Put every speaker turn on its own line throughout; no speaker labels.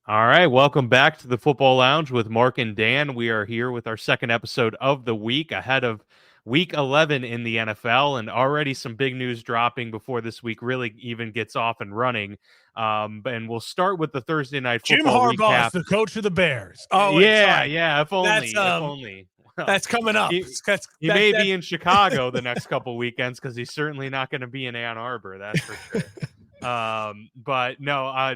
All right, welcome back to the Football Lounge with Mark and Dan. We are here with our second episode of the week ahead of week 11 in the NFL, and already some big news dropping before this week really even gets off and running. And we'll start with the Thursday night
Jim
football
Harbaugh
recap.
is the coach of the Bears. Oh, wait,
Yeah,
sorry.
if only, if only. Well,
That's coming up.
he may be in Chicago the next couple weekends because he's certainly not going to be in Ann Arbor, that's for sure. But no,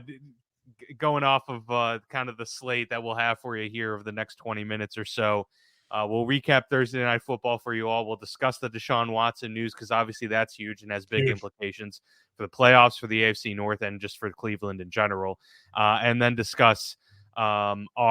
going off of kind of the slate that we'll have for you here over the next 20 minutes or so. We'll recap Thursday night football for you all. We'll discuss the Deshaun Watson news because obviously that's huge and has big implications for the playoffs, for the AFC North, and just for Cleveland in general. And then discuss the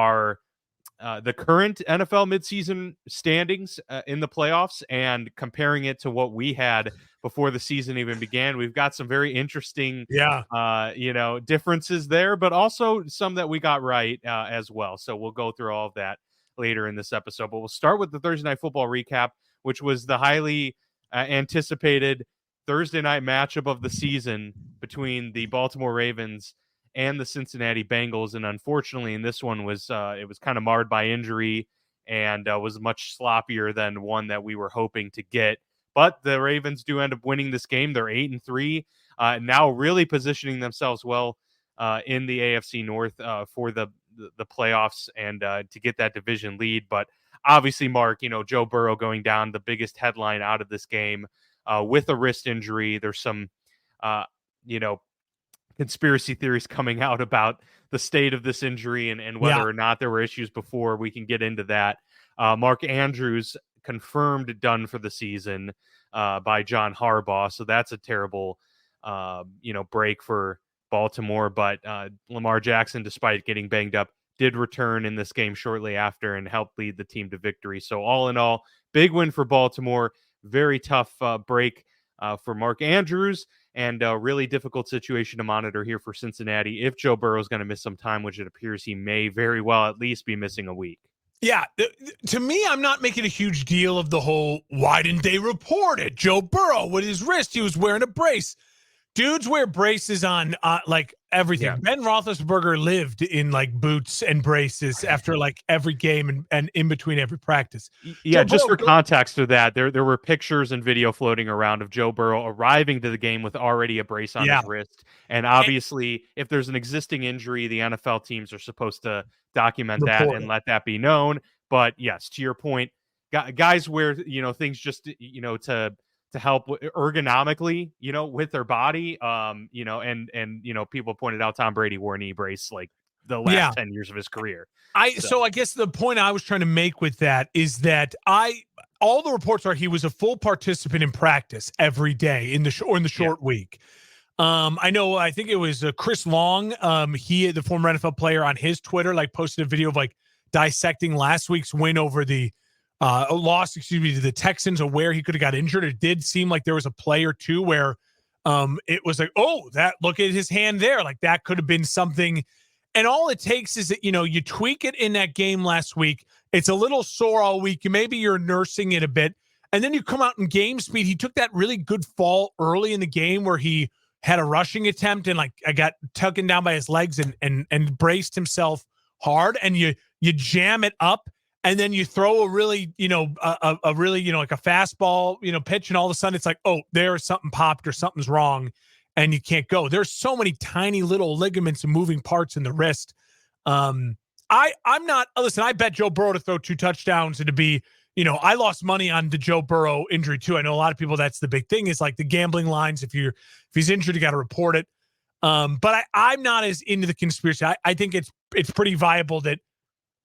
current NFL midseason standings in the playoffs and comparing it to what we had before the season even began. We've got some very interesting, differences there, but also some that we got right as well. So we'll go through all of that later in this episode. But we'll start with the Thursday night football recap, which was the highly anticipated Thursday night matchup of the season between the Baltimore Ravens and the Cincinnati Bengals. And unfortunately, in this one was kind of marred by injury and was much sloppier than one that we were hoping to get. But the Ravens do end up winning this game. They're 8-3, now really positioning themselves well in the AFC North for the playoffs and to get that division lead. But obviously, Mark, Joe Burrow going down, the biggest headline out of this game with a wrist injury. There's some, conspiracy theories coming out about the state of this injury and whether or not there were issues before. We can get into that. Mark Andrews confirmed done for the season by John Harbaugh. So that's a terrible, break for Baltimore. But Lamar Jackson, despite getting banged up, did return in this game shortly after and helped lead the team to victory. So all in all, big win for Baltimore. Very tough break for Mark Andrews, and a really difficult situation to monitor here for Cincinnati if Joe Burrow is going to miss some time, which it appears he may very well at least be missing a week.
Yeah, to me, I'm not making a huge deal of the whole, why didn't they report it? Joe Burrow, with his wrist, he was wearing a brace. Dudes wear braces on like everything. Yeah. Ben Roethlisberger lived in like boots and braces after like every game and in between every practice.
Yeah, just for context of that, there were pictures and video floating around of Joe Burrow arriving to the game with already a brace on his wrist. And obviously, if there's an existing injury, the NFL teams are supposed to document that and let that be known. But yes, to your point, guys wear, things just, to help ergonomically, with their body, and people pointed out Tom Brady wore a knee brace like the last 10 years of his career.
So I guess the point I was trying to make with that is that all the reports are he was a full participant in practice every day in the short week. I think it was Chris Long, the former NFL player, on his Twitter, like posted a video of like dissecting last week's win over the loss, to the Texans, of where he could have got injured. It did seem like there was a play or two where it was like, look at his hand there. Like that could have been something. And all it takes is that, you tweak it in that game last week. It's a little sore all week. Maybe you're nursing it a bit. And then you come out in game speed. He took that really good fall early in the game where he had a rushing attempt and like I got taken down by his legs and braced himself hard. And you jam it up. And then you throw a really, a really, like a fastball, pitch, and all of a sudden it's like, there's something popped or something's wrong, and you can't go. There's so many tiny little ligaments and moving parts in the wrist. I'm not. Listen, I bet Joe Burrow to throw 2 touchdowns and to be, I lost money on the Joe Burrow injury too. I know a lot of people. That's the big thing is like the gambling lines. If he's injured, you got to report it. But I'm not as into the conspiracy. I think it's pretty viable that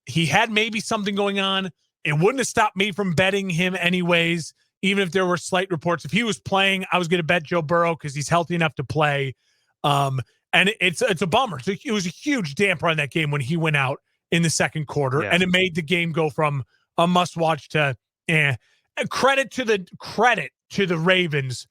he had maybe something going on. It wouldn't have stopped me from betting him anyways, even if there were slight reports. If he was playing, I was going to bet Joe Burrow because he's healthy enough to play. And it's a bummer. So it was a huge damper on that game when he went out in the second quarter, and it made the game go from a must-watch to credit to the Ravens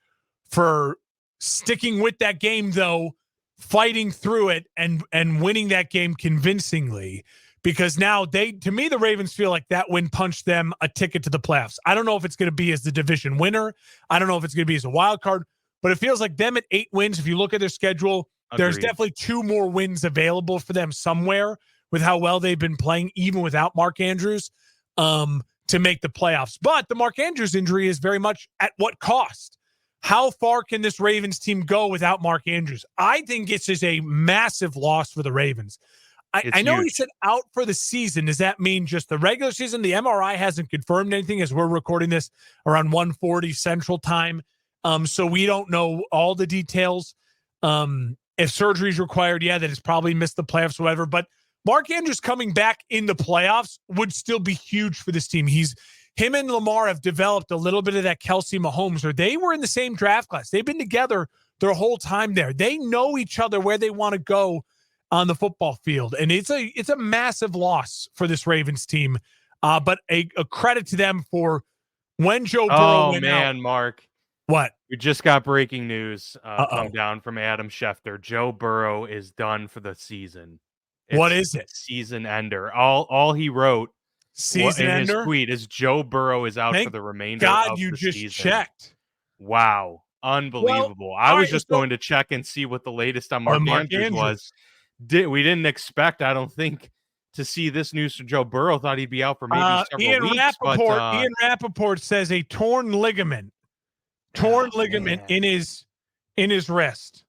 for sticking with that game, though, fighting through it and winning that game convincingly. Because now to me, the Ravens feel like that win punched them a ticket to the playoffs. I don't know if it's going to be as the division winner. I don't know if it's going to be as a wild card, but it feels like them at 8 wins. If you look at their schedule, There's
Agreed.
definitely 2 more wins available for them somewhere with how well they've been playing, even without Mark Andrews, to make the playoffs. But the Mark Andrews injury is very much at what cost? How far can this Ravens team go without Mark Andrews? I think this is a massive loss for the Ravens. I know he said out for the season. Does that mean just the regular season? The MRI hasn't confirmed anything as we're recording this around 1:40 Central Time. So we don't know all the details. If surgery is required, that it's probably missed the playoffs or whatever. But Mark Andrews coming back in the playoffs would still be huge for this team. Him and Lamar have developed a little bit of that Kelsey Mahomes, or they were in the same draft class. They've been together their whole time there. They know each other where they want to go on the football field. And it's a massive loss for this Ravens team. But a credit to them for when Joe Burrow went out.
Mark.
What?
We just got breaking news come down from Adam Schefter. Joe Burrow is done for the season.
What is it?
Season ender. All he wrote
season
in
ender?
his tweet is Joe Burrow is out for the remainder of the season.
God, you just checked.
Wow. Unbelievable.
Well,
I was just going to check and see what the latest on Mark Andrews was. We didn't expect, I don't think, to see this news from Joe Burrow. Thought he'd be out for maybe several weeks.
Ian Rappaport says a torn ligament in his wrist.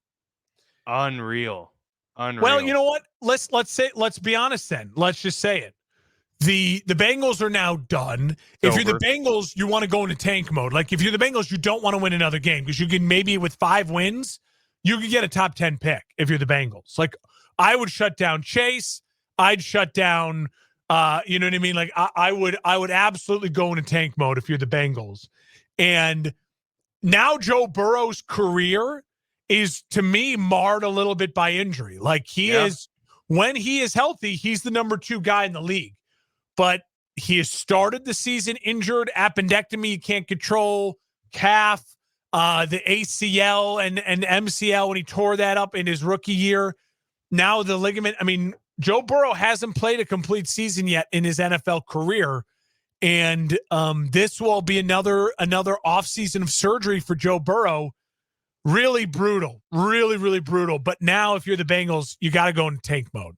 Unreal.
Well, you know what? Let's be honest then. Let's just say it. The Bengals are now done. If you're the Bengals, you want to go into tank mode. Like if you're the Bengals, you don't want to win another game because you can maybe with 5 wins, you could get a top 10 pick if you're the Bengals. Like I would shut down Chase. I'd shut down you know what I mean? Like I would absolutely go into tank mode if you're the Bengals. And now Joe Burrow's career is, to me, marred a little bit by injury. Like he is, when he is healthy, he's the number 2 guy in the league. But he has started the season injured, appendectomy he can't control, calf, the ACL and MCL when he tore that up in his rookie year. Now the ligament. I mean, Joe Burrow hasn't played a complete season yet in his NFL career. And this will be another offseason of surgery for Joe Burrow. Really brutal. Really, really brutal. But now if you're the Bengals, you got to go in tank mode.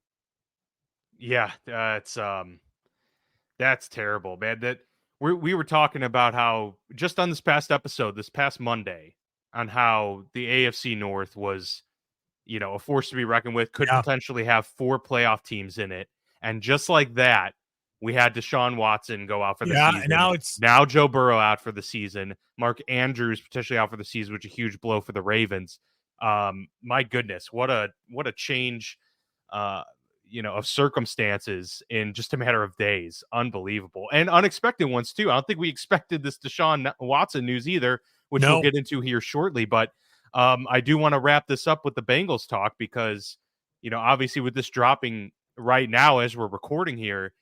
Yeah, that's terrible, man. That we were talking about how just on this past Monday, on how the AFC North was, a force to be reckoned with, could potentially have 4 playoff teams in it. And just like that, we had Deshaun Watson go out for the season.
And
now Joe Burrow out for the season. Mark Andrews potentially out for the season, which is a huge blow for the Ravens. My goodness, what a change, of circumstances in just a matter of days. Unbelievable. And unexpected ones too. I don't think we expected this Deshaun Watson news either, which we'll get into here shortly. But I do want to wrap this up with the Bengals talk because, obviously with this dropping right now as we're recording here,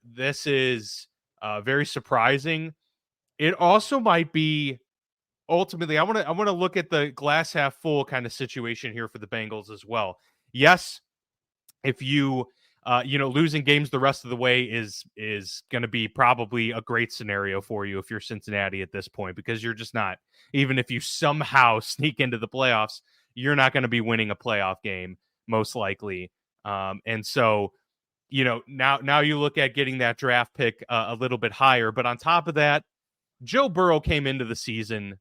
this is very surprising. It also might be ultimately, I want to look at the glass half full kind of situation here for the Bengals as well. Yes, if you losing games the rest of the way is going to be probably a great scenario for you if you're Cincinnati at this point, because you're just not, even if you somehow sneak into the playoffs, you're not going to be winning a playoff game most likely. And so, now you look at getting that draft pick a little bit higher, but on top of that, Joe Burrow came into the season,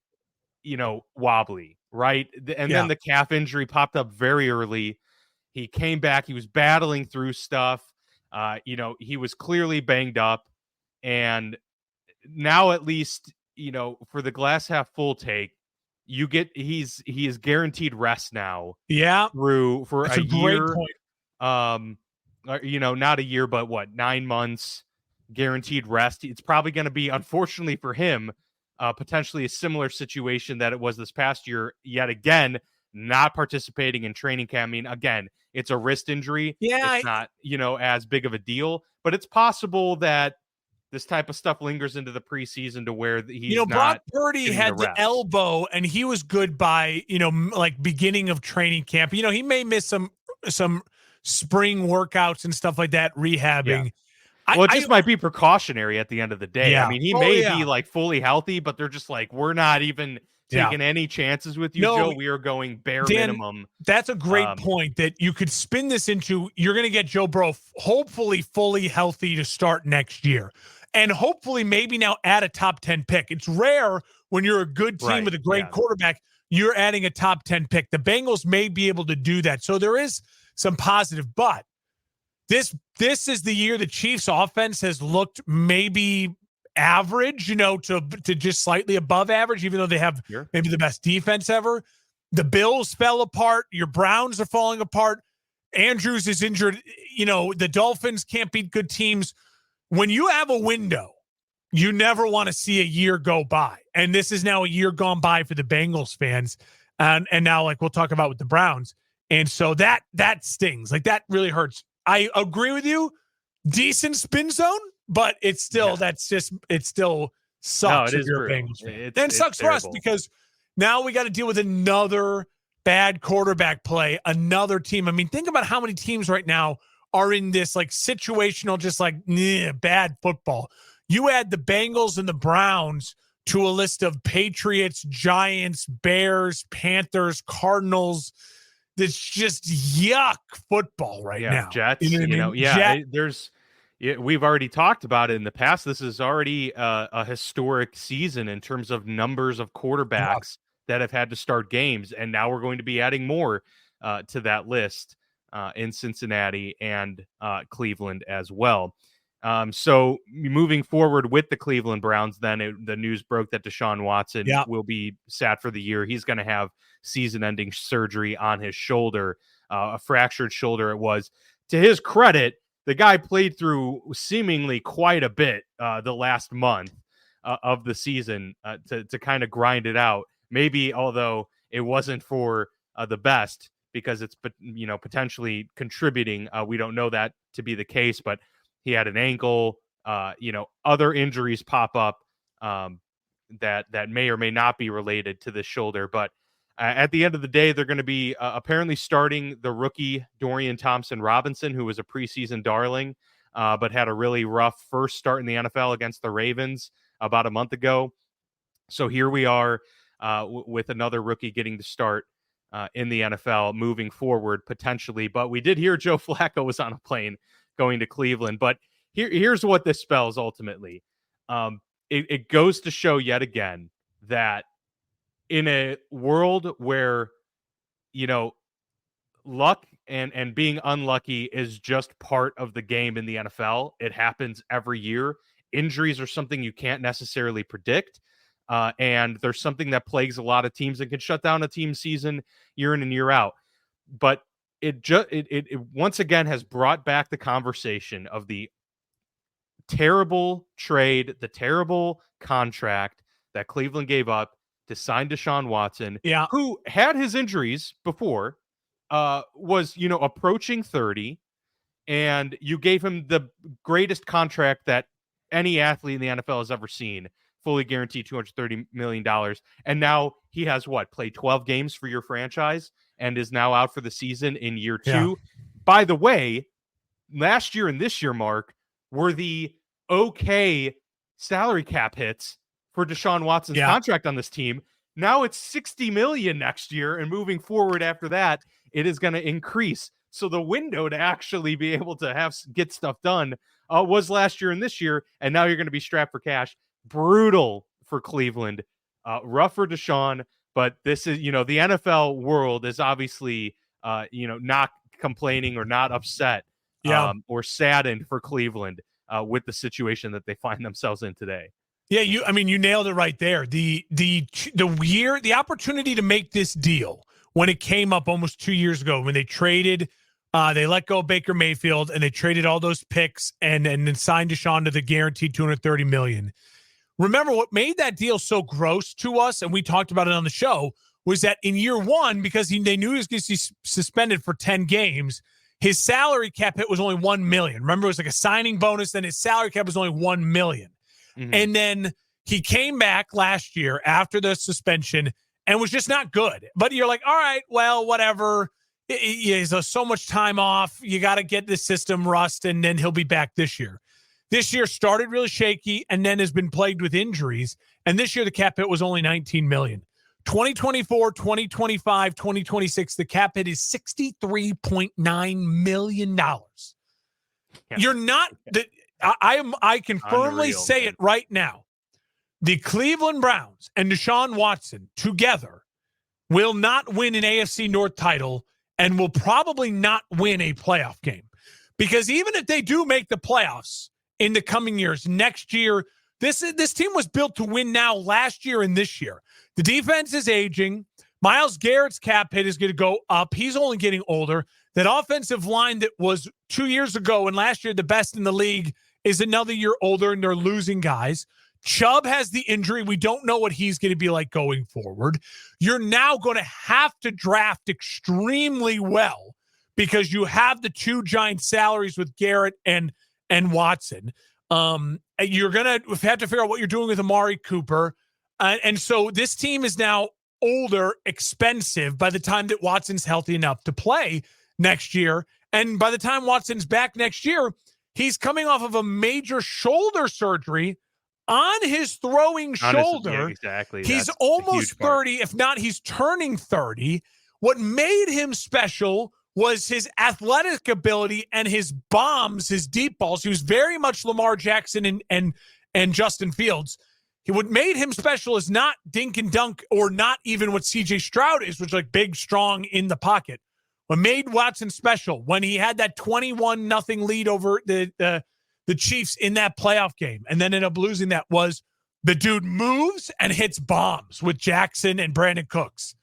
wobbly, right? And then the calf injury popped up very early. He came back. He was battling through stuff. He was clearly banged up. And now at least, for the glass half full take, he is guaranteed rest now.
Yeah.
For
That's a
year.
Great point.
Not a year, but 9 months guaranteed rest. It's probably going to be, unfortunately for him, potentially a similar situation that it was this past year. Yet again, not participating in training camp. I mean, again, it's a wrist injury.
Yeah,
it's not, as big of a deal, but it's possible that this type of stuff lingers into the preseason to where he's not.
Brock Purdy had the elbow, and he was good by, like beginning of training camp. He may miss some spring workouts and stuff like that, rehabbing.
Yeah. Well, it just might be precautionary at the end of the day.
Yeah.
I mean, he may be like fully healthy, but they're just like, we're not even taking any chances with you, Joe. We are going bare minimum.
That's a great point that you could spin this into. You're going to get Joe Burrow hopefully fully healthy to start next year. And hopefully maybe now add a top 10 pick. It's rare when you're a good team with a great quarterback, you're adding a top 10 pick. The Bengals may be able to do that. So there is some positive, but this is the year the Chiefs offense has looked maybe average, to just slightly above average, even though they have maybe the best defense ever. The Bills fell apart. Your Browns are falling apart. Andrews is injured. The Dolphins can't beat good teams. When you have a window, you never want to see a year go by. And this is now a year gone by for the Bengals fans. And now, we'll talk about with the Browns. And so that stings. That really hurts. I agree with you. Decent spin zone, but it's still, it still sucks if you're a Bengals fan. Then it sucks for us because now we got to deal with another bad quarterback play, another team. I mean, think about how many teams right now are in this situational, just bad football. You add the Bengals and the Browns to a list of Patriots, Giants, Bears, Panthers, Cardinals. That's just yuck football right now.
Jets, we've already talked about it in the past. This is already a historic season in terms of numbers of quarterbacks that have had to start games. And now we're going to be adding more to that list. In Cincinnati and Cleveland as well. So moving forward with the Cleveland Browns, then the news broke that Deshaun Watson will be sat for the year. He's going to have season-ending surgery on his shoulder, a fractured shoulder it was. To his credit, the guy played through seemingly quite a bit the last month of the season to kind of grind it out. Maybe, although it wasn't for the best, because it's potentially contributing. We don't know that to be the case, but he had an ankle. Other injuries pop up that may or may not be related to the shoulder. But at the end of the day, they're going to be apparently starting the rookie Dorian Thompson-Robinson, who was a preseason darling, but had a really rough first start in the NFL against the Ravens about a month ago. So here we are with another rookie getting to start in the NFL moving forward, potentially. But we did hear Joe Flacco was on a plane going to Cleveland. But here's what this spells ultimately. It goes to show yet again that in a world where, luck and being unlucky is just part of the game in the NFL, it happens every year. Injuries are something you can't necessarily predict. And there's something that plagues a lot of teams and can shut down a team season year in and year out. But it once again has brought back the conversation of the terrible trade, the terrible contract that Cleveland gave up to sign Deshaun Watson, who had his injuries before, was, approaching 30, and you gave him the greatest contract that any athlete in the NFL has ever seen. Fully guaranteed $230 million. And now he has played 12 games for your franchise and is now out for the season in year 2. Yeah. By the way, last year and this year, Mark, were the okay salary cap hits for Deshaun Watson's contract on this team. Now it's $60 million next year, and moving forward after that, it is going to increase. So the window to actually be able to get stuff done was last year and this year, and now you're going to be strapped for cash. Brutal for Cleveland, rough for Deshaun, but this is, the NFL world is obviously, not complaining or not upset or saddened for Cleveland with the situation that they find themselves in today.
Yeah, you nailed it right there. The opportunity to make this deal when it came up almost 2 years ago, when they traded, they let go of Baker Mayfield and they traded all those picks and then signed Deshaun to the guaranteed $230 million. Remember what made that deal so gross to us, and we talked about it on the show, was that in year one, because they knew he was going to be suspended for 10 games, his salary cap hit was only $1 million. Remember, it was like a signing bonus, then his salary cap was only $1 million. Mm-hmm. And then he came back last year after the suspension and was just not good. But you're like, all right, well, whatever. He's so much time off. You got to get the system rust, and then he'll be back this year. This year started really shaky and then has been plagued with injuries. And this year the cap hit was only $19 million. 2024, 2025, 2026, the cap hit is $63.9 million. Yeah. You're not I can firmly say it right now. The Cleveland Browns and Deshaun Watson together will not win an AFC North title and will probably not win a playoff game. Because even if they do make the playoffs in the coming years, next year, this team was built to win now last year and this year. The defense is aging. Myles Garrett's cap hit is going to go up. He's only getting older. That offensive line that was 2 years ago and last year the best in the league is another year older, and they're losing guys. Chubb has the injury. We don't know what he's going to be like going forward. You're now going to have to draft extremely well because you have the two giant salaries with Garrett and Watson. You're going to have to figure out what you're doing with Amari Cooper. And so this team is now older, expensive by the time that Watson's healthy enough to play next year. And by the time Watson's back next year, he's coming off of a major shoulder surgery on his throwing shoulder. Yeah,
exactly.
He's almost 30, if not, he's turning 30. What made him special was his athletic ability and his bombs, his deep balls. He was very much Lamar Jackson and Justin Fields. What made him special is not dink and dunk, or not even what CJ Stroud is, which is like big, strong in the pocket. What made Watson special when he had that 21-0 lead over the Chiefs in that playoff game and then ended up losing that was the dude moves and hits bombs with Jackson and Brandon Cooks.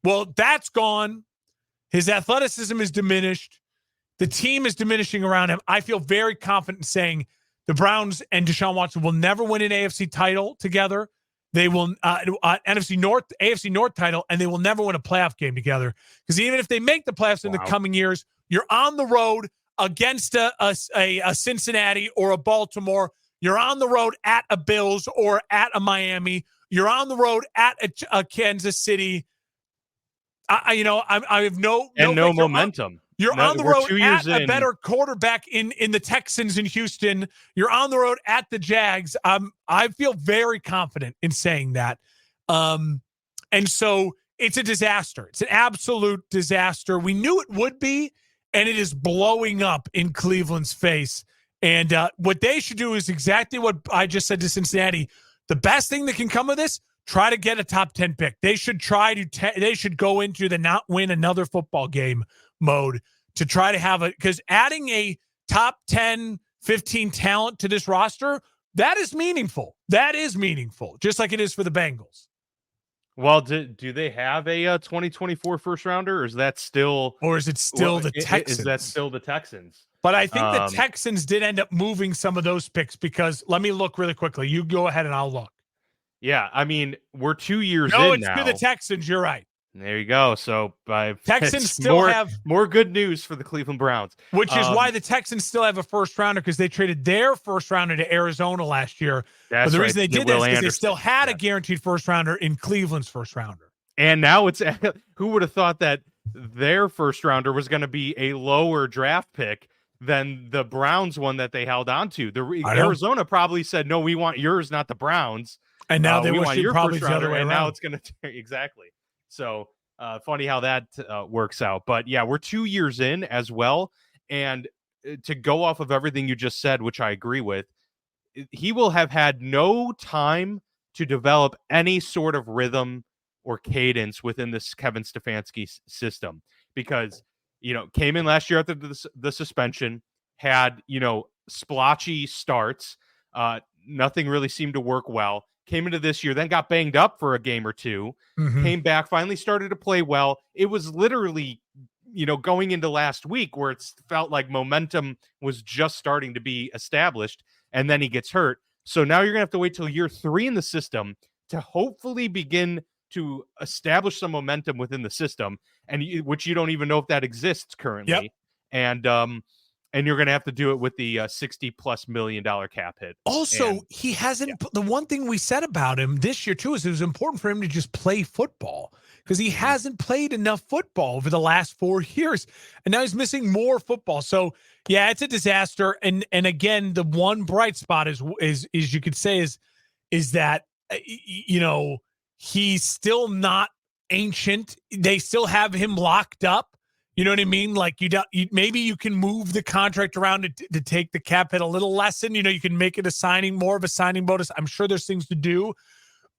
Well, that's gone. His athleticism is diminished. The team is diminishing around him. I feel very confident in saying the Browns and Deshaun Watson will never win an AFC title together. They will AFC North title, and they will never win a playoff game together. Because even if they make the playoffs in the coming years, you're on the road against a Cincinnati or a Baltimore. You're on the road at a Bills or at a Miami. You're on the road at a Kansas City. I have no
momentum.
You're on the road at a better quarterback in the Texans in Houston. You're on the road at the Jags. I feel very confident in saying that. And so it's a disaster. It's an absolute disaster. We knew it would be, and it is blowing up in Cleveland's face. And what they should do is exactly what I just said to Cincinnati. The best thing that can come of this, try to get a top 10 pick. They should they should go into the not win another football game mode to try to have because adding a top 10, 15 talent to this roster, that is meaningful. That is meaningful, just like it is for the Bengals.
Well, do they have a 2024 first rounder, or is that still,
the Texans?
Is that still the Texans?
But I think the Texans did end up moving some of those picks because let me look really quickly. You go ahead and I'll look.
Yeah, I mean, we're 2 years in now.
No, it's to the Texans. You're right.
There you go. So
Texans still have
more good news for the Cleveland Browns.
Which is why the Texans still have a first rounder, because they traded their first rounder to Arizona last year. But the reason they did that is because they still had a guaranteed first rounder in Cleveland's first rounder.
And now it's who would have thought that their first rounder was going to be a lower draft pick than the Browns one that they held on to. Arizona probably said, no, we want yours, not the Browns.
And now they want your probably
first rounder, and now it's going to exactly. So funny how that works out. But yeah, we're 2 years in as well. And to go off of everything you just said, which I agree with, he will have had no time to develop any sort of rhythm or cadence within this Kevin Stefanski system, because, came in last year after the suspension, had, splotchy starts. Nothing really seemed to work well. Came into this year, then got banged up for a game or two, came back, finally started to play well. It was literally, going into last week where it felt like momentum was just starting to be established, and then he gets hurt. So now you're going to have to wait till year 3 in the system to hopefully begin to establish some momentum within the system, which you don't even know if that exists currently. Yep. And you're going to have to do it with the $60+ million cap hit.
Also, he hasn't. The one thing we said about him this year, too, is it was important for him to just play football, because he hasn't played enough football over the last 4 years. And now he's missing more football. So, yeah, it's a disaster. And again, the one bright spot is you could say is that, He's still not ancient. They still have him locked up. You know what I mean? Like maybe you can move the contract around to take the cap hit a little lessen. You can make it more of a signing bonus. I'm sure there's things to do,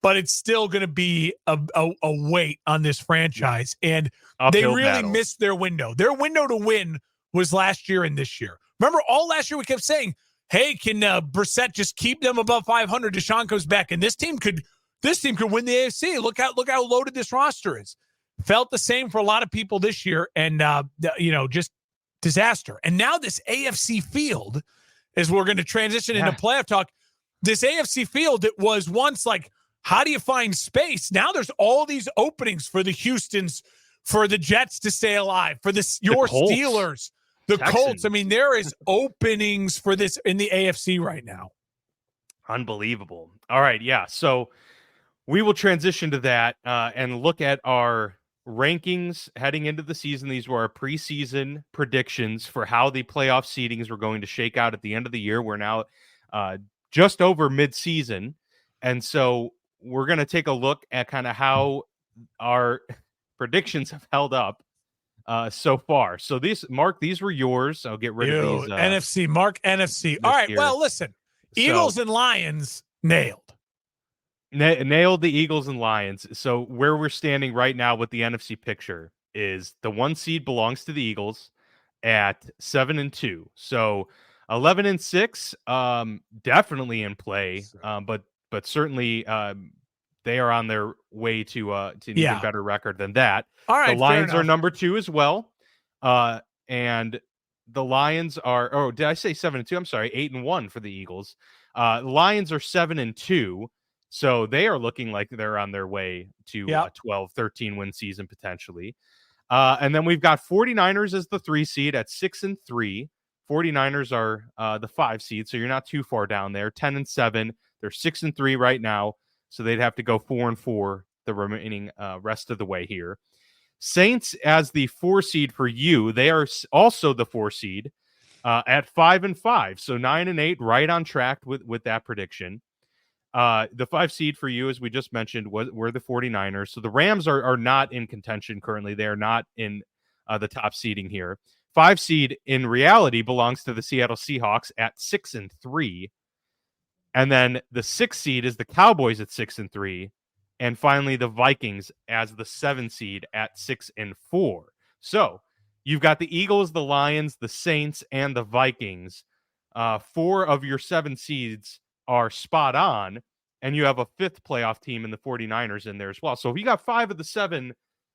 but it's still going to be a weight on this franchise. And they really missed their window. Their window to win was last year and this year. Remember, all last year we kept saying, hey, can Brissett just keep them above 500? Deshaun comes back, and this team could win the AFC. Look how loaded this roster is. Felt the same for a lot of people this year, and just disaster. And now this AFC field, as we're going to transition into playoff talk, this AFC field, it was once like, how do you find space? Now there's all these openings for the Houstons, for the Jets to stay alive, for your Steelers, the Colts. I mean, there is openings for this in the AFC right now.
Unbelievable. All right, yeah. So we will transition to that and look at our rankings heading into the season. These were our preseason predictions for how the playoff seedings were going to shake out at the end of the year. We're now just over midseason, and so we're going to take a look at kind of how our predictions have held up so far. So Mark, these were yours. I'll get rid of these.
NFC, Mark, NFC. All right, well, listen, Eagles and Lions nailed
the Eagles and Lions. So where we're standing right now with the NFC picture is the 1 seed belongs to the Eagles at 7-2. So 11-6, definitely in play. But certainly they are on their way to an even better record than that.
All right,
the Lions are number 2 as well. And the Lions are, oh, did I say 7-2? I'm sorry, 8-1 for the Eagles. Lions are 7-2. So they are looking like they're on their way to a 12-13 win season potentially. And then we've got 49ers as the 3 seed at 6-3. 49ers are the 5 seed, so you're not too far down there. 10-7. They're 6-3 right now, so they'd have to go 4-4 the remaining rest of the way here. Saints as the 4 seed for you. They are also the 4 seed at 5-5, so 9-8, right on track with that prediction. The 5 seed for you, as we just mentioned, were the 49ers. So the Rams are not in contention currently. They are not in the top seeding here. 5 seed in reality belongs to the Seattle Seahawks at 6-3. And then the 6 seed is the Cowboys at 6-3. And finally, the Vikings as the 7 seed at 6-4. So you've got the Eagles, the Lions, the Saints, and the Vikings. 4 of your 7 seeds are spot on, and you have a 5th playoff team in the 49ers in there as well. So if you got 5 of the 7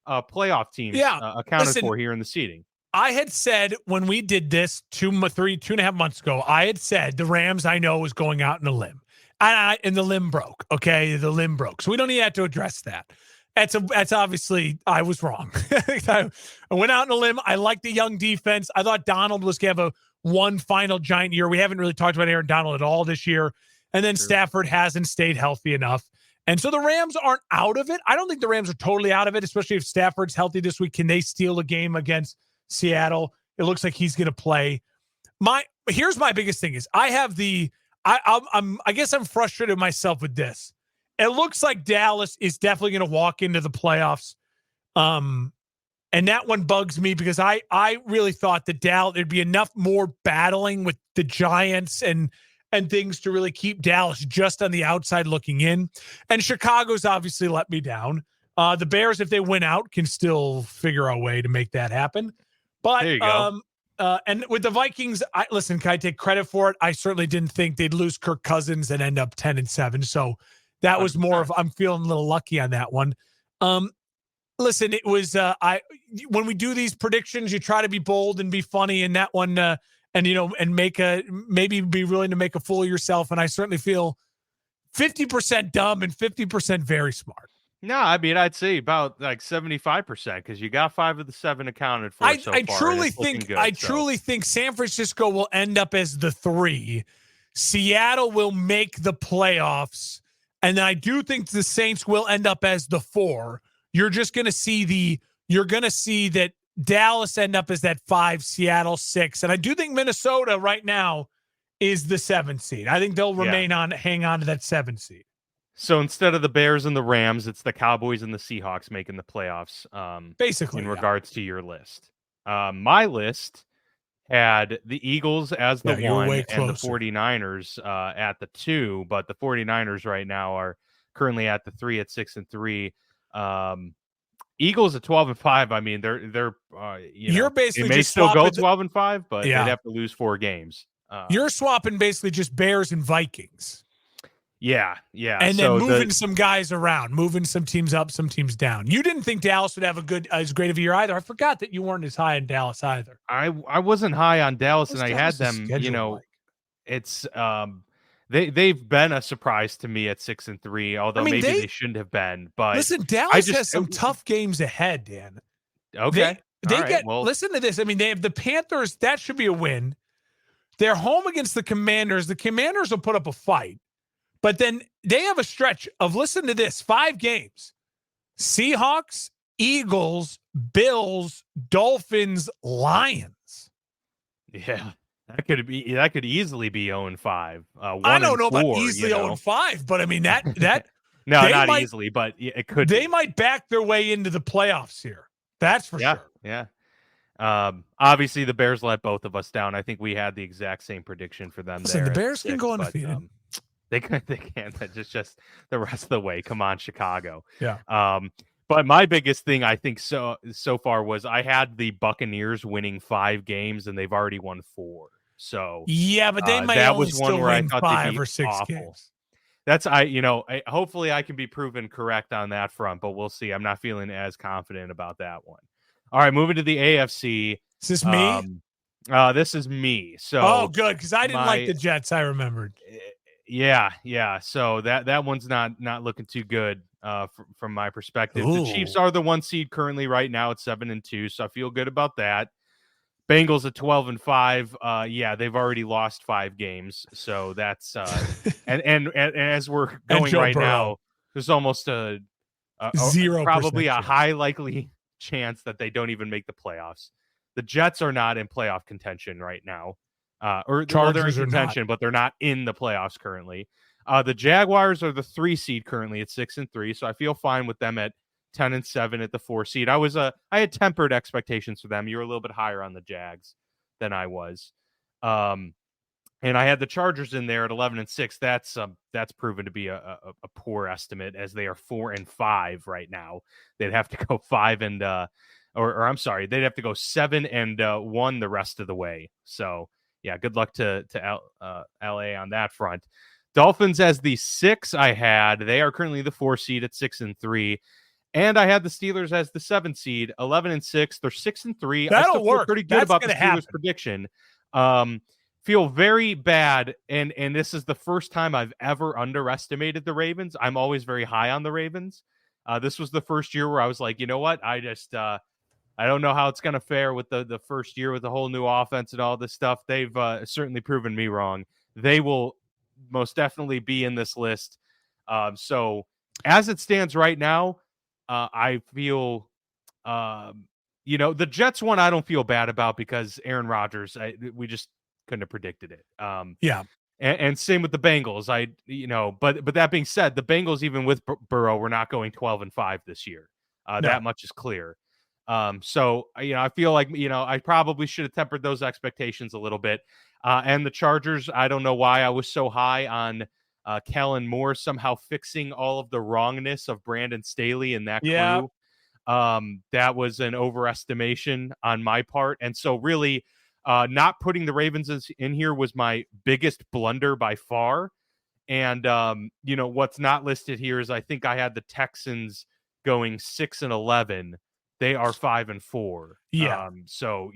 playoff teams accounted for here in the seeding.
I had said when we did this 2.5 months ago, I had said the Rams, I know, was going out in a limb. And the limb broke. Okay, the limb broke. So we don't even have to address that. That's obviously, I was wrong. I went out on a limb. I like the young defense. I thought Donald was going to have one final giant year. We haven't really talked about Aaron Donald at all this year. And then Stafford hasn't stayed healthy enough. And so the Rams aren't out of it. I don't think the Rams are totally out of it, especially if Stafford's healthy this week. Can they steal a game against Seattle? It looks like he's going to play. Here's my biggest thing is I guess I'm frustrated myself with this. It looks like Dallas is definitely going to walk into the playoffs. And that one bugs me because I really thought that there'd be enough more battling with the Giants and things to really keep Dallas just on the outside looking in. And Chicago's obviously let me down. The Bears, if they win out, can still figure a way to make that happen. But
there you go.
And with the Vikings, can I take credit for it? I certainly didn't think they'd lose Kirk Cousins and end up 10-7. So that was more of, I'm feeling a little lucky on that one. Listen, it was, when we do these predictions, you try to be bold and be funny, and that one, and maybe be willing to make a fool of yourself. And I certainly feel 50% dumb and 50% very smart.
No, I mean, I'd say about like 75% because you got 5 of the 7 accounted for so far. I
truly think San Francisco will end up as the 3. Seattle will make the playoffs. And I do think the Saints will end up as the 4. You're just going to see that Dallas end up as that 5, Seattle 6. And I do think Minnesota right now is the 7 seed. I think they'll hang on to that 7 seed.
So instead of the Bears and the Rams, it's the Cowboys and the Seahawks making the playoffs.
Basically,
in regards to your list, my list had the Eagles as the
you're way
1 and the
closer.
49ers at the 2, but the 49ers right now are currently at the 3 at 6-3. Eagles at 12-5. I mean, they're
you're basically
they may
just
still go
swapping
12-5, but they'd have to lose 4 games.
You're swapping basically just Bears and Vikings.
Yeah.
And then moving some guys around, moving some teams up, some teams down. You didn't think Dallas would have as great of a year either. I forgot that you weren't as high in Dallas either.
I wasn't high on Dallas, and I had
Dallas's
them,
schedule like?
it's they've been a surprise to me at 6-3, although maybe they shouldn't have been. But
listen, Dallas has some tough games ahead, Dan.
Okay.
Listen to this. I mean, they have the Panthers, that should be a win. They're home against the Commanders. The Commanders will put up a fight. But then they have a stretch of, listen to this, 5 games. Seahawks, Eagles, Bills, Dolphins, Lions.
Yeah. That could easily be 0-5.
I don't know about easily 0-5, but I mean that
no, not easily, but it could.
They might back their way into the playoffs here. That's for sure.
Yeah. Obviously the Bears let both of us down. I think we had the exact same prediction for them.
Listen, the Bears can go undefeated.
They can't. Just the rest of the way. Come on, Chicago.
Yeah.
But my biggest thing, I think, so far was I had the Buccaneers winning 5 games, and they've already won 4. So
yeah, but they might
that
only
was one
still
where I
win
thought
5 or 6
awful.
games.
That's hopefully I can be proven correct on that front, but we'll see. I'm not feeling as confident about that one. All right, moving to the AFC.
Is this me?
This is me. So
good, because I didn't like the Jets. I remembered.
Yeah. So that one's not looking too good from my perspective. Ooh. The Chiefs are the 1 seed currently right now at 7-2, so I feel good about that. Bengals at 12-5. They've already lost 5 games, so that's and as we're going right now, there's almost a 0%, probably a high likely chance that they don't even make the playoffs. The Jets are not in playoff contention right now. They're in contention, but they're not in the playoffs currently. The Jaguars are the 3 seed currently at 6-3, so I feel fine with them at 10-7 at the 4 seed. I had tempered expectations for them. You were a little bit higher on the Jags than I was, and I had the Chargers in there at 11-6. That's proven to be a poor estimate, as they are 4-5 right now. They'd have to go 5 and or I'm sorry, they'd have to go 7-1 the rest of the way. So. Yeah, good luck to LA on that front. Dolphins as the 6 I had. They are currently the 4 seed at 6-3. And I had the Steelers as the 7 seed, 11-6. They're 6-3.
That'll
I still feel pretty good about the Steelers prediction. Feel very bad, and this is the first time I've ever underestimated the Ravens. I'm always very high on the Ravens. This was the first year where I was like, you know what? I don't know how it's going to fare with the first year with the whole new offense and all this stuff. They've certainly proven me wrong. They will most definitely be in this list. So as it stands right now, I feel, the Jets one I don't feel bad about because Aaron Rodgers, we just couldn't have predicted it. And same with the Bengals. But that being said, the Bengals, even with Burrow, we're not going 12-5 this year. That much is clear. So, I feel like, I probably should have tempered those expectations a little bit. And the Chargers, I don't know why I was so high on Kellen Moore somehow fixing all of the wrongness of Brandon Staley and that crew. That was an overestimation on my part. And so really not putting the Ravens in here was my biggest blunder by far. And, what's not listed here is I think I had the Texans going 6-11. They are 5-4.
Yeah.
So,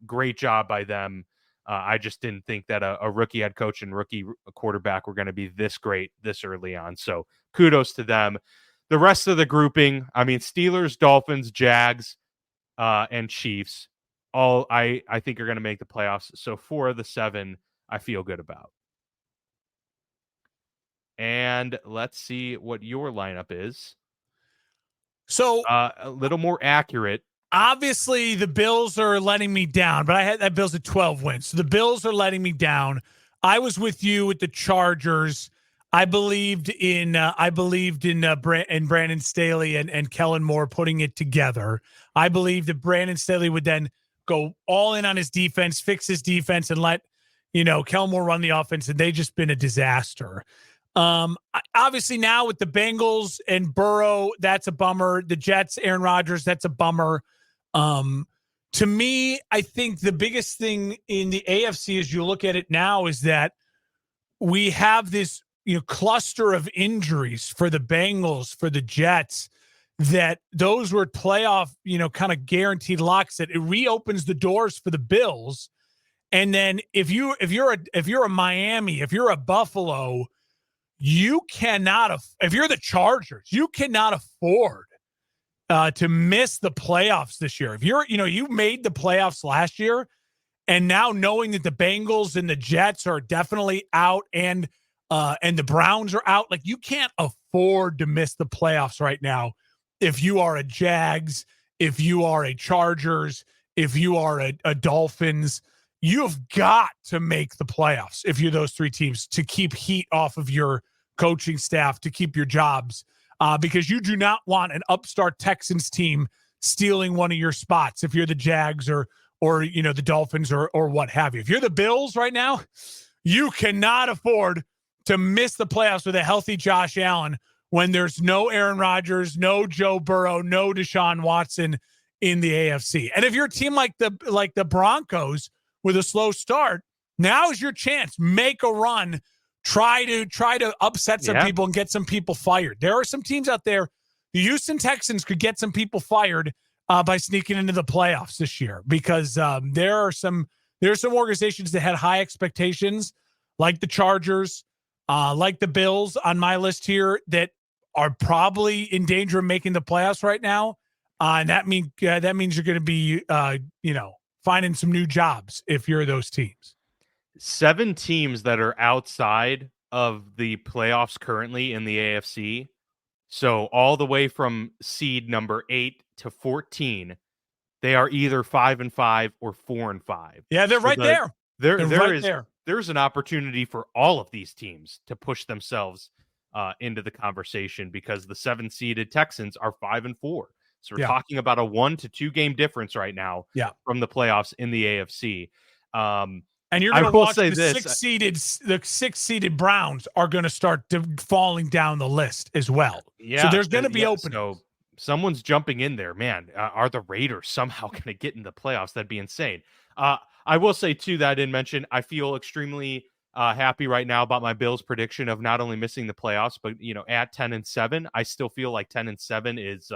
great job by them. I just didn't think that a rookie head coach and rookie quarterback were going to be this great this early on. So kudos to them. The rest of the grouping, I mean, Steelers, Dolphins, Jags, and Chiefs, all I think are going to make the playoffs. So 4 of the 7 I feel good about. And let's see what your lineup is.
So
a little more accurate.
Obviously, the Bills are letting me down, but I had that Bills at 12 wins. So the Bills are letting me down. I was with you with the Chargers. I believed in Brandon Staley and Kellen Moore putting it together. I believed that Brandon Staley would then go all in on his defense, fix his defense, and let Kellen Moore run the offense. And they just been a disaster. Obviously now with the Bengals and Burrow, that's a bummer. The Jets, Aaron Rodgers, that's a bummer. To me, I think the biggest thing in the AFC as you look at it now is that we have this cluster of injuries for the Bengals, for the Jets, that those were playoff, kind of guaranteed locks, that it reopens the doors for the Bills. And then if you're a Miami, if you're a Buffalo, you cannot, if you're the Chargers, you cannot afford to miss the playoffs this year. If you made the playoffs last year, and now knowing that the Bengals and the Jets are definitely out and the Browns are out, like, you can't afford to miss the playoffs right now. If you are a Jags, if you are a Chargers, if you are a Dolphins, you've got to make the playoffs if you're those three teams to keep heat off of your coaching staff, to keep your jobs, because you do not want an upstart Texans team stealing one of your spots if you're the Jags or the Dolphins or what have you. If you're the Bills right now, you cannot afford to miss the playoffs with a healthy Josh Allen when there's no Aaron Rodgers, no Joe Burrow, no Deshaun Watson in the AFC. And if you're a team like the Broncos with a slow start, now is your chance. Make a run. Try to upset some people and get some people fired. There are some teams out there. The Houston Texans could get some people fired by sneaking into the playoffs this year, because there are some organizations that had high expectations, like the Chargers, like the Bills on my list here, that are probably in danger of making the playoffs right now. And that means you're going to be finding some new jobs if you're those teams.
7 teams that are outside of the playoffs currently in the AFC. So all the way from seed number 8 to 14, they are either 5-5 or 4-5.
Yeah, they're right there.
There's an opportunity for all of these teams to push themselves into the conversation, because the 7-seeded Texans are 5-4. So we're talking about a 1 to 2 game difference right now from the playoffs in the AFC.
And you're going to watch the 6-seeded Browns are going to start falling down the list as well. Yeah, so there's going to be openings.
So someone's jumping in there, man. Are the Raiders somehow going to get in the playoffs? That'd be insane. I will say too that I didn't mention, I feel extremely happy right now about my Bills prediction of not only missing the playoffs, but at 10-7, I still feel like 10-7 is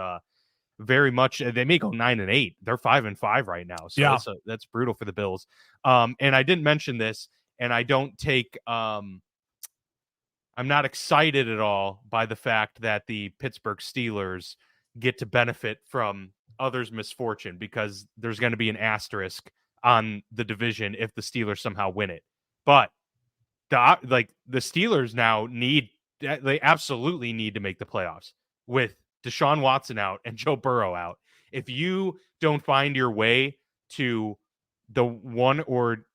very much. They may go 9-8. They're 5-5 right now, so that's brutal for the Bills. And I didn't mention this, and I don't take. I'm not excited at all by the fact that the Pittsburgh Steelers get to benefit from others' misfortune, because there's going to be an asterisk on the division if the Steelers somehow win it. But the Steelers now they absolutely need to make the playoffs with Deshaun Watson out and Joe Burrow out. If you don't find your way to the 1 or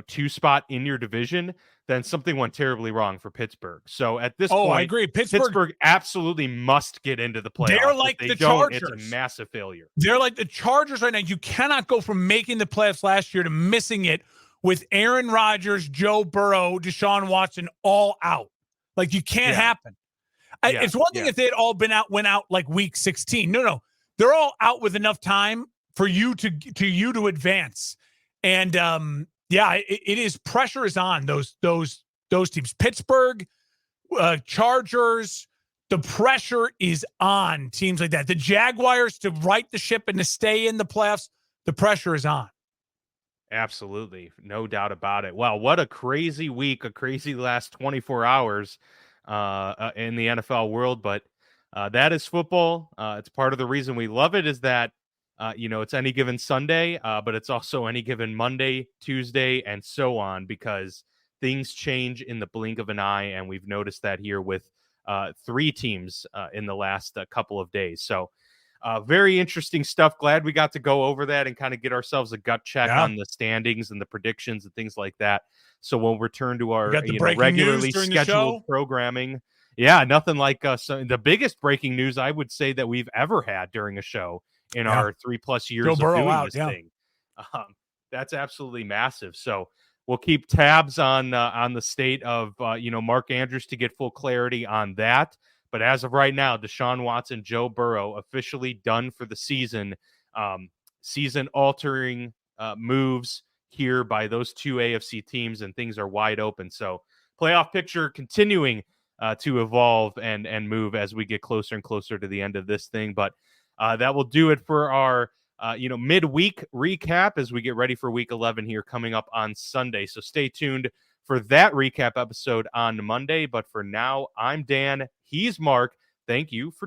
2 spot in your division, then something went terribly wrong for Pittsburgh. So at this point,
I agree.
Pittsburgh absolutely must get into the playoffs.
They're like the Chargers.
It's a massive failure.
They're like the Chargers right now. You cannot go from making the playoffs last year to missing it with Aaron Rodgers, Joe Burrow, Deshaun Watson all out. Like, you can't happen. It's one thing if they had all went out like week 16. No. They're all out with enough time for you to advance. And it is, pressure is on those teams. Pittsburgh, Chargers, the pressure is on teams like that. The Jaguars to right the ship and to stay in the playoffs, the pressure is on.
Absolutely. No doubt about it. Wow, what a crazy week, a crazy last 24 hours in the NFL world. But that is football. It's part of the reason we love it, is that it's any given Sunday, but it's also any given Monday, Tuesday, and so on, because things change in the blink of an eye. And we've noticed that here with 3 teams in the last couple of days. So very interesting stuff. Glad we got to go over that and kind of get ourselves a gut check on the standings and the predictions and things like that. So we'll return to our regularly scheduled programming. Yeah, nothing like the biggest breaking news I would say that we've ever had during a show in our 3+ years of doing this thing. That's absolutely massive. So we'll keep tabs on the state of Mark Andrews to get full clarity on that. But as of right now, Deshaun Watson, Joe Burrow, officially done for the season. Season-altering moves here by those two AFC teams, and things are wide open. So playoff picture continuing to evolve and move as we get closer and closer to the end of this thing. But that will do it for our midweek recap as we get ready for Week 11 here coming up on Sunday. So stay tuned for that recap episode on Monday. But for now, I'm Dan. He's Mark. Thank you for